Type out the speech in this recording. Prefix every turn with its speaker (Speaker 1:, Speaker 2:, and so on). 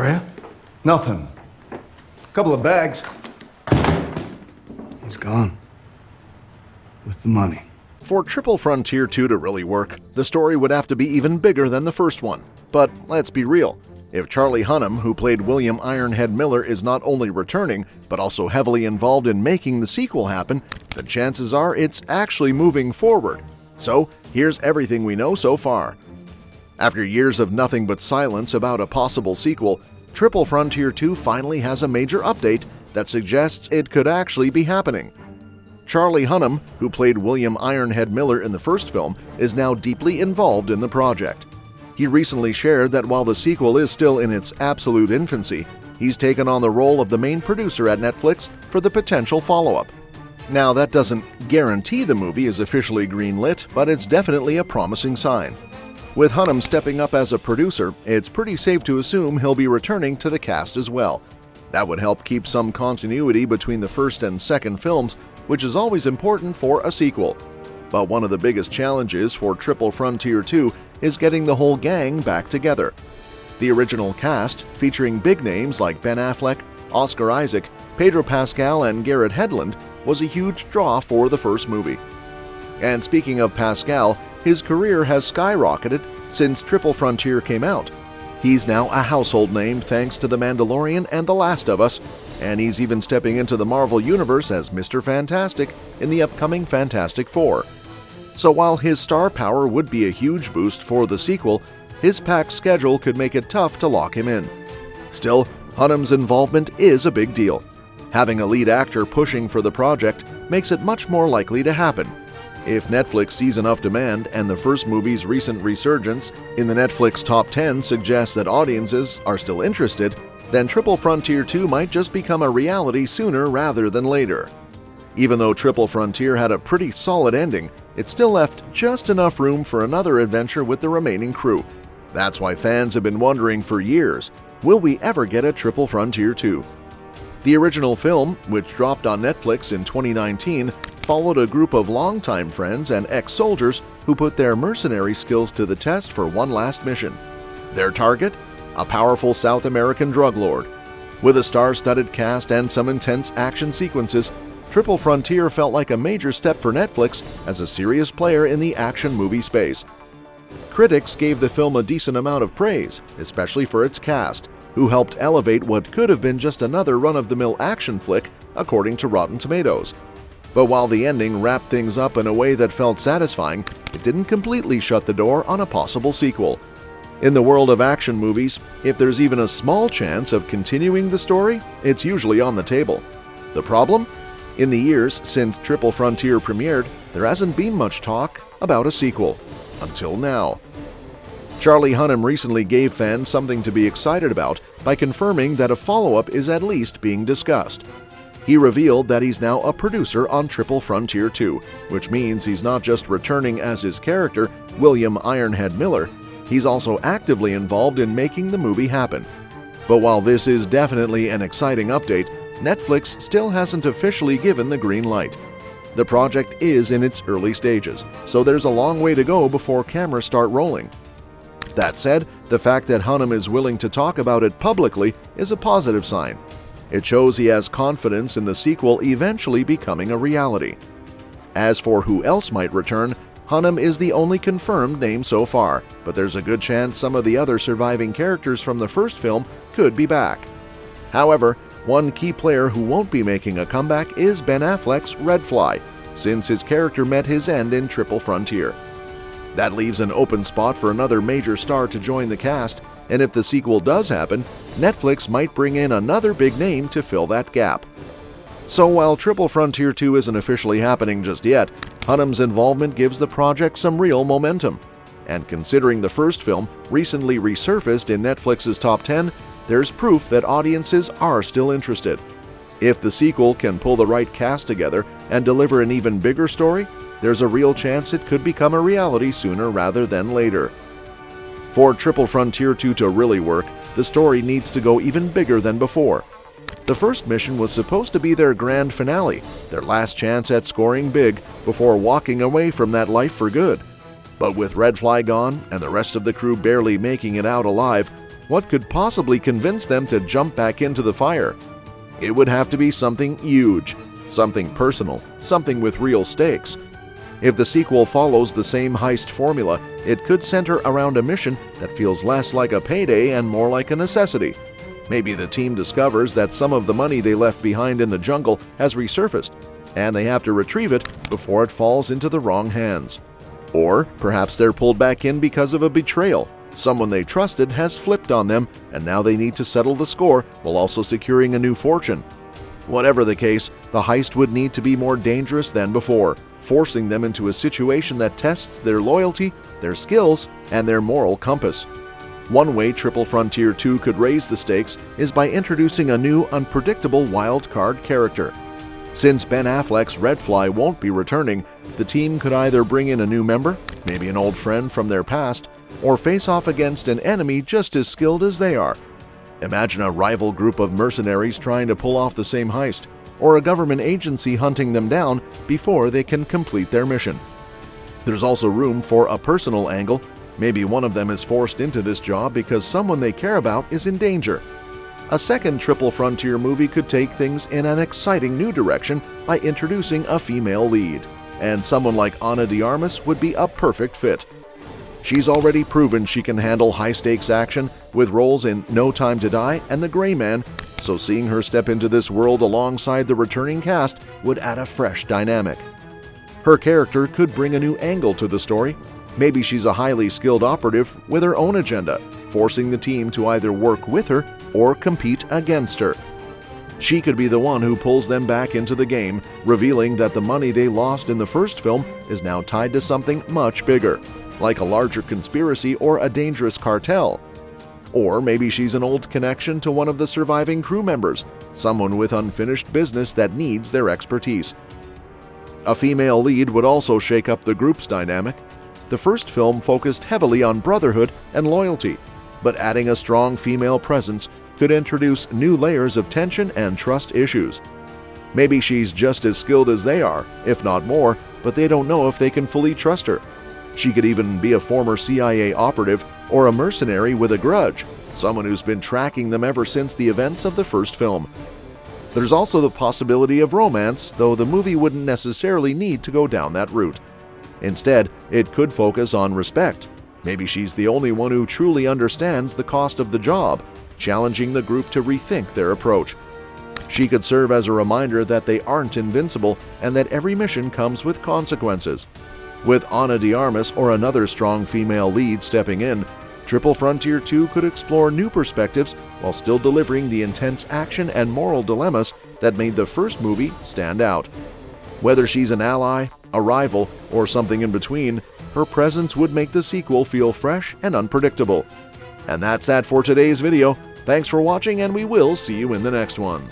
Speaker 1: Lorea?
Speaker 2: Nothing. Couple of bags.
Speaker 1: He's gone. With the money.
Speaker 3: For Triple Frontier 2 to really work, the story would have to be even bigger than the first one. But let's be real. If Charlie Hunnam, who played William Ironhead Miller, is not only returning, but also heavily involved in making the sequel happen, then chances are it's actually moving forward. So, here's everything we know so far. After years of nothing but silence about a possible sequel, Triple Frontier 2 finally has a major update that suggests it could actually be happening. Charlie Hunnam, who played William Ironhead Miller in the first film, is now deeply involved in the project. He recently shared that while the sequel is still in its absolute infancy, he's taken on the role of the main producer at Netflix for the potential follow-up. Now, that doesn't guarantee the movie is officially greenlit, but it's definitely a promising sign. With Hunnam stepping up as a producer, it's pretty safe to assume he'll be returning to the cast as well. That would help keep some continuity between the first and second films, which is always important for a sequel. But one of the biggest challenges for Triple Frontier 2 is getting the whole gang back together. The original cast, featuring big names like Ben Affleck, Oscar Isaac, Pedro Pascal, and Garrett Hedlund, was a huge draw for the first movie. And speaking of Pascal, his career has skyrocketed since Triple Frontier came out. He's now a household name thanks to The Mandalorian and The Last of Us, and he's even stepping into the Marvel Universe as Mr. Fantastic in the upcoming Fantastic Four. So while his star power would be a huge boost for the sequel, his packed schedule could make it tough to lock him in. Still, Hunnam's involvement is a big deal. Having a lead actor pushing for the project makes it much more likely to happen. If Netflix sees enough demand and the first movie's recent resurgence in the Netflix top 10 suggests that audiences are still interested, then Triple Frontier 2 might just become a reality sooner rather than later. Even though Triple Frontier had a pretty solid ending, it still left just enough room for another adventure with the remaining crew. That's why fans have been wondering for years, will we ever get a Triple Frontier 2? The original film, which dropped on Netflix in 2019, followed a group of longtime friends and ex-soldiers who put their mercenary skills to the test for one last mission. Their target? A powerful South American drug lord. With a star-studded cast and some intense action sequences, Triple Frontier felt like a major step for Netflix as a serious player in the action movie space. Critics gave the film a decent amount of praise, especially for its cast, who helped elevate what could have been just another run-of-the-mill action flick, according to Rotten Tomatoes. But while the ending wrapped things up in a way that felt satisfying, it didn't completely shut the door on a possible sequel. In the world of action movies, if there's even a small chance of continuing the story, it's usually on the table. The problem? In the years since Triple Frontier premiered, there hasn't been much talk about a sequel. Until now. Charlie Hunnam recently gave fans something to be excited about by confirming that a follow-up is at least being discussed. He revealed that he's now a producer on Triple Frontier 2, which means he's not just returning as his character, William Ironhead Miller, he's also actively involved in making the movie happen. But while this is definitely an exciting update, Netflix still hasn't officially given the green light. The project is in its early stages, so there's a long way to go before cameras start rolling. That said, the fact that Hunnam is willing to talk about it publicly is a positive sign. It shows he has confidence in the sequel eventually becoming a reality. As for who else might return, Hunnam is the only confirmed name so far, but there's a good chance some of the other surviving characters from the first film could be back. However, one key player who won't be making a comeback is Ben Affleck's Redfly, since his character met his end in Triple Frontier. That leaves an open spot for another major star to join the cast, and if the sequel does happen, Netflix might bring in another big name to fill that gap. So while Triple Frontier 2 isn't officially happening just yet, Hunnam's involvement gives the project some real momentum. And considering the first film recently resurfaced in Netflix's top 10, there's proof that audiences are still interested. If the sequel can pull the right cast together and deliver an even bigger story, there's a real chance it could become a reality sooner rather than later. For Triple Frontier 2 to really work, the story needs to go even bigger than before. The first mission was supposed to be their grand finale, their last chance at scoring big before walking away from that life for good. But with Redfly gone and the rest of the crew barely making it out alive, what could possibly convince them to jump back into the fire? It would have to be something huge, something personal, something with real stakes. If the sequel follows the same heist formula, it could center around a mission that feels less like a payday and more like a necessity. Maybe the team discovers that some of the money they left behind in the jungle has resurfaced, and they have to retrieve it before it falls into the wrong hands. Or perhaps they're pulled back in because of a betrayal. Someone they trusted has flipped on them, and now they need to settle the score while also securing a new fortune. Whatever the case, the heist would need to be more dangerous than before, forcing them into a situation that tests their loyalty, their skills, and their moral compass. One way Triple Frontier 2 could raise the stakes is by introducing a new, unpredictable wild card character. Since Ben Affleck's Redfly won't be returning, the team could either bring in a new member, maybe an old friend from their past, or face off against an enemy just as skilled as they are. Imagine a rival group of mercenaries trying to pull off the same heist, or a government agency hunting them down before they can complete their mission. There's also room for a personal angle. Maybe one of them is forced into this job because someone they care about is in danger. A second Triple Frontier movie could take things in an exciting new direction by introducing a female lead, and someone like Ana de Armas would be a perfect fit. She's already proven she can handle high-stakes action with roles in No Time to Die and The Gray Man, so seeing her step into this world alongside the returning cast would add a fresh dynamic. Her character could bring a new angle to the story. Maybe she's a highly skilled operative with her own agenda, forcing the team to either work with her or compete against her. She could be the one who pulls them back into the game, revealing that the money they lost in the first film is now tied to something much bigger, like a larger conspiracy or a dangerous cartel. Or maybe she's an old connection to one of the surviving crew members, someone with unfinished business that needs their expertise. A female lead would also shake up the group's dynamic. The first film focused heavily on brotherhood and loyalty, but adding a strong female presence could introduce new layers of tension and trust issues. Maybe she's just as skilled as they are, if not more, but they don't know if they can fully trust her. She could even be a former CIA operative or a mercenary with a grudge, someone who's been tracking them ever since the events of the first film. There's also the possibility of romance, though the movie wouldn't necessarily need to go down that route. Instead, it could focus on respect. Maybe she's the only one who truly understands the cost of the job, challenging the group to rethink their approach. She could serve as a reminder that they aren't invincible and that every mission comes with consequences. With Ana de Armas or another strong female lead stepping in, Triple Frontier 2 could explore new perspectives while still delivering the intense action and moral dilemmas that made the first movie stand out. Whether she's an ally, a rival, or something in between, her presence would make the sequel feel fresh and unpredictable. And that's that for today's video. Thanks for watching, and we will see you in the next one.